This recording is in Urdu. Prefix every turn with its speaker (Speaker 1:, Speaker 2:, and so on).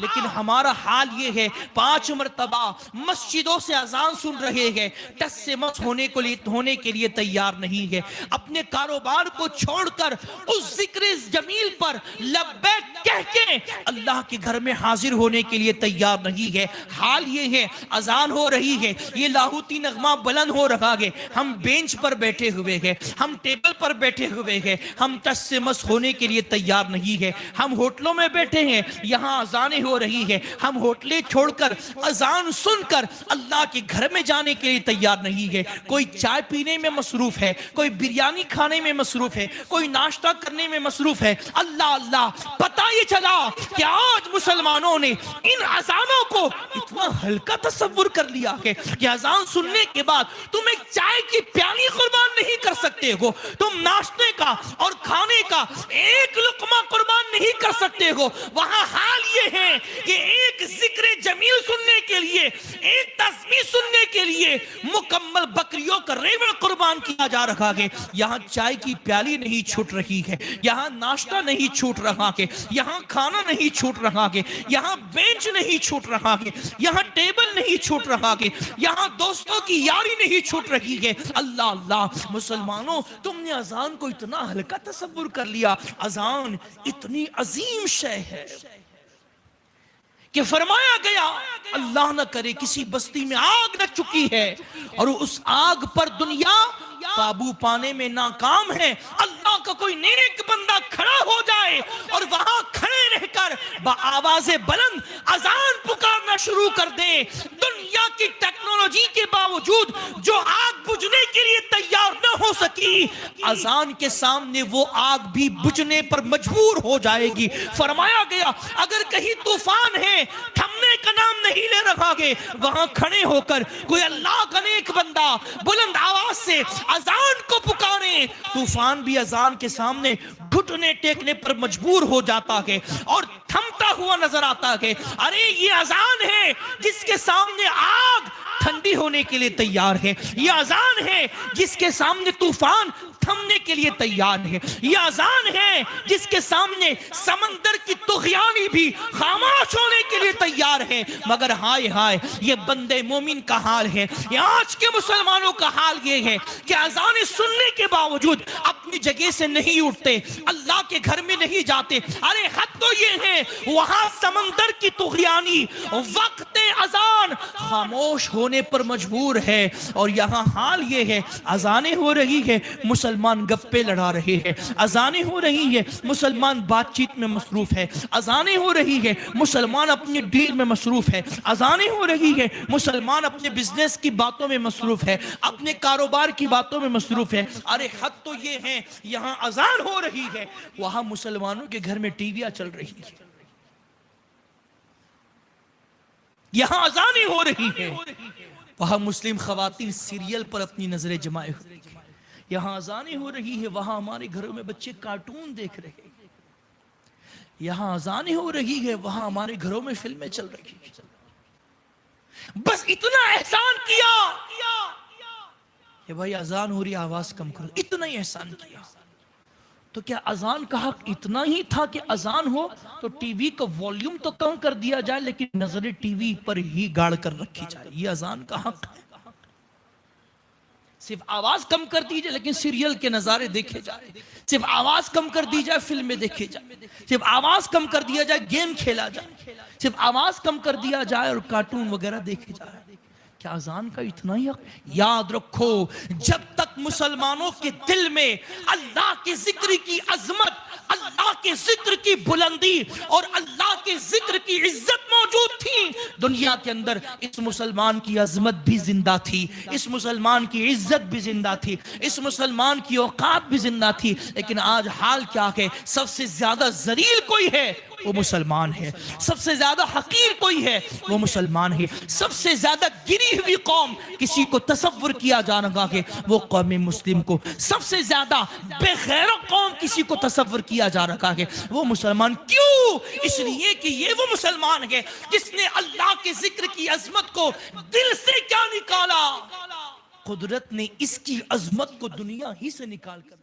Speaker 1: لیکن ہمارا حال یہ ہے 5 مرتبہ مسجدوں سے اذان سن رہے ہیں، ٹس سے مس ہونے کے لیے تیار نہیں ہے، اپنے کاروبار کو چھوڑ کر اس ذکر جمیل پر لبیک کہہ کے اللہ کے گھر میں حاضر ہونے کے لیے تیار نہیں ہے۔ حال یہ ہے اذان ہو رہی ہے، یہ لاہوتی نغمہ بلند ہو رہا ہے، ہم بینچ پر بیٹھے ہوئے ہیں، ہم ٹیبل پر بیٹھے ہوئے ہیں، ہم ٹس سے مس ہونے کے لیے تیار نہیں ہے، ہم ہوٹلوں میں بیٹھے ہیں، یہاں اذانیں ہو رہی ہے، ہم ہوٹلیں چھوڑ کر اذان سن کر اللہ کے گھر میں جانے کے لیے تیار نہیں ہے۔ کوئی چائے پینے میں مصروف ہے، کوئی بریانی کھانے میں مصروف ہے، کوئی ناشتہ کرنے میں مصروف ہے۔ اللہ اللہ، پتہ یہ چلا کہ آج مسلمانوں نے ان اذانوں کو اتنا ہلکا تصور کر لیا ہے کہ اذان سننے کے بعد تم ایک چائے کی پیالی قربان نہیں کر سکتے ہو، تم ناشتے کا اور کھانے کا ایک لقمہ قربان نہیں کر سکتے ہو۔ وہاں حال یہ ہے کہ ایک ذکر جمیل سننے کے لیے، ایک تسبیح سننے کے لیے مکمل بکریوں کا ریوڑ قربان کیا جا رہا ہے۔ یہاں چائے کی پیالی نہیں چھوٹ رہی ہے، یہاں ناشتہ نہیں چھوٹ رہا ہے، یہاں کھانا نہیں چھوٹ رہا ہے، یہاں بینچ نہیں چھوٹ رہا ہے، یہاں ٹیبل نہیں چھوٹ رہا ہے، یہاں دوستوں کی یاری نہیں چھوٹ رہی ہے۔ اللہ اللہ، مسلمانوں تم نے اذان کو اتنا ہلکا تصور کر لیا۔ اذان اتنی عظیم شے ہے کہ فرمایا گیا اللہ نہ کرے کسی بستی میں آگ لگ چکی ہے اور اس آگ پر دنیا قابو پانے میں ناکام ہے، اللہ کا کوئی نیک بندہ کھڑا ہو جائے اور وہاں کھڑے رہ کر بآواز بلند اذان پکارنا شروع کر دے، دنیا کی ٹیکنالوجی کے باوجود جو آگ بجھنے کے لیے تیار نہ ہو سکی، اذان کے سامنے وہ آگ بھی بجھنے پر مجبور ہو جائے گی۔ فرمایا گیا اگر کہیں طوفان ہے، تھمنے کا نام نہیں لے رہا ہے، وہاں کھڑے ہو کر کوئی اللہ کا نیک بندہ بلند آواز سے اذان کو پکارے، طوفان بھی اذان کے سامنے گھٹنے ٹیکنے پر مجبور ہو جاتا ہے اور تھمتا ہوا نظر آتا ہے۔ ارے یہ اذان ہے جس کے سامنے آگ ٹھنڈی ہونے کے لیے تیار ہے، یہ اذان ہے جس کے سامنے طوفان تھمنے کے لیے تیار ہے، یہ اذان ہے جس کے سامنے سمندر کی طغیانی بھی خاموش ہونے کے لیے تیار ہے۔ مگر ہائے ہائے، یہ بندے مومن کا حال ہے، یہ آج کے مسلمانوں کا حال یہ ہے کہ اذان سننے کے باوجود اپنی جگہ سے نہیں اٹھتے، اللہ کے گھر میں نہیں جاتے۔ ارے حد تو یہ ہے وہاں سمندر کی طغیانی وقت اذان خاموش ہونے پر مجبور ہے، اور یہاں حال یہ ہے اذانیں ہو رہی ہے، مسلمان گپے لڑا رہے ہیں، اذانیں ہو رہی ہے، مسلمان بات چیت میں مصروف ہے، اذانیں ہو رہی ہے، مسلمان اپنی ڈیل میں مصروف ہے، اذانیں ہو رہی ہے، مسلمان اپنے بزنس کی باتوں میں مصروف ہے، اپنے کاروبار کی باتوں میں مصروف ہے۔ ارے حد تو یہ ہے یہاں اذان ہو رہی ہے، وہاں مسلمانوں کے گھر میں ٹی ویاں چل رہی ہیں، یہاں اذانیں ہو رہی ہیں، وہاں مسلم خواتین سیریل پر اپنی نظریں جمائے ہوئے ہیں، یہاں اذانیں ہو رہی ہے، وہاں ہمارے گھروں میں بچے کارٹون دیکھ رہے ہیں، یہاں اذانیں ہو رہی ہے، وہاں ہمارے گھروں میں فلمیں چل رہی ہیں۔ بس اتنا احسان کیا کہ بھائی اذان ہو رہی آواز کم کرو، اتنا ہی احسان کیا۔ تو کیا اذان کا حق اتنا ہی تھا کہ اذان ہو تو ٹی وی کا والیوم تو کم کر دیا جائے لیکن نظریں ٹی وی پر ہی گاڑ کر رکھی جائے؟ یہ اذان کا حق ہے؟ صرف آواز کم کر دی جائے لیکن سیریل کے نظارے دیکھے جائے، صرف آواز کم کر دی جائے فلمیں دیکھے جائے، صرف آواز کم کر دیا جائے گیم کھیلا جائے، صرف آواز کم کر دیا جائے اور کارٹون وغیرہ دیکھے جائے؟ کیا اذان کا اتنا ہی حق؟ یاد رکھو جب تک مسلمانوں کے دل میں اللہ کے ذکر کی عظمت، اللہ کے ذکر کی بلندی اور اللہ کے ذکر کی عزت موجود تھی، دنیا کے اندر اس مسلمان کی عظمت بھی زندہ تھی، اس مسلمان کی عزت بھی زندہ تھی، اس مسلمان کی اوقات بھی زندہ تھی۔ لیکن آج حال کیا ہے؟ سب سے زیادہ ذلیل کوئی ہے وہ مسلمان ہے، سب سے زیادہ حقیر کوئی ہے وہ مسلمان ہے، سب سے زیادہ گری ہوئی قوم کسی کو تصور کیا جا رہا ہے وہ قوم مسلم کو، سب سے زیادہ بے غیرہ قوم کسی کو تصور کیا جا رہا ہے وہ مسلمان۔ کیوں؟ اس لیے کہ یہ وہ مسلمان ہے جس نے اللہ کے ذکر کی عظمت کو دل سے کیا نکالا، قدرت نے اس کی عظمت کو دنیا ہی سے نکال کر